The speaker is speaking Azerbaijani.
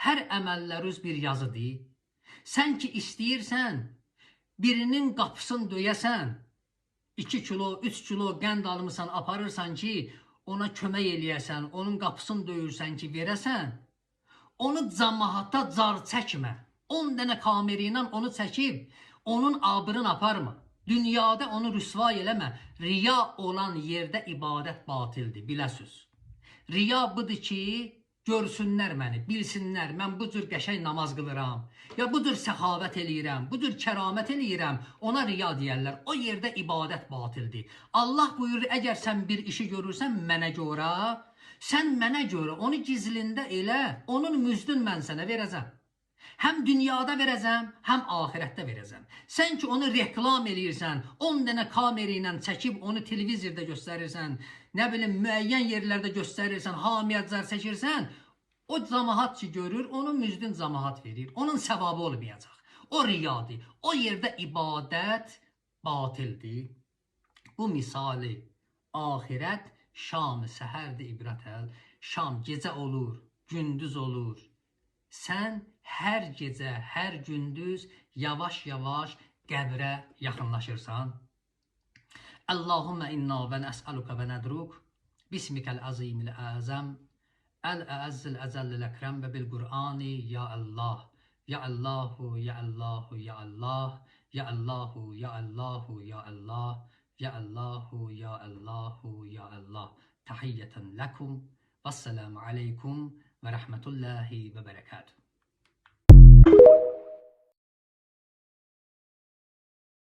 Hər əməlləriniz bir yazıdır. Sən ki istəyirsən, birinin qapısını döyəsən, 2 kilo, 3 kilo qənd almısan, aparırsan ki, ona kömək eləyəsən, onun qapısını döyürsən ki, verəsən, onu cəmaata car çəkmə. 10 dənə kamera ilə onu çəkib, onun abırını aparma. Dünyada onu rüsva eləmə. Riya olan yerdə ibadət batildir, biləsiz. Riya budur ki, görsünlər məni, bilsinlər, mən bu cür qəşəng namaz qılıram, ya bu cür səxavət eləyirəm, bu cür kəramət eləyirəm, ona riya deyərlər. O yerdə ibadət batildir. Allah buyurur, əgər sən bir işi görürsən mənə görə, sən mənə görə onu gizlində elə, onun müzdün mən sənə verəcəm. Həm dünyada verəcəm, həm ahirətdə verəcəm. Sən ki onu reklam eləyirsən, 10 dənə kamera ilə çəkib onu televizorda göstərirsən, nə bilim müəyyən yerlərdə göstərirsən, hamiyyətlər çəkirsən, o cəmaat ki görür, onun müzdün cəmaat verir. Onun səvabı olmayacaq. O riyadır. O yerdə ibadət batildir. Bu misali ahirət şam səhərdir ibrətəl. Şam gecə olur, gündüz olur. Sən hər gecə, hər gündüz yavaş-yavaş qəbrə yaxınlaşırsan. Allahumma inna və nəs'aluka və nədruk bismikəl azimil əzəm əl-əzzil əzəllil əkrəm və bil Qur'ani ya Allah. Ya Allahu, ya Allahu, ya Allah. Ya Allahu, ya Allahu, ya Allah. Ya Allahu, ya Allahu, ya Allah. Tahiyyətən ləkum. Vəssalamu aleykum və rəhmətullahi və bərəkatuhu.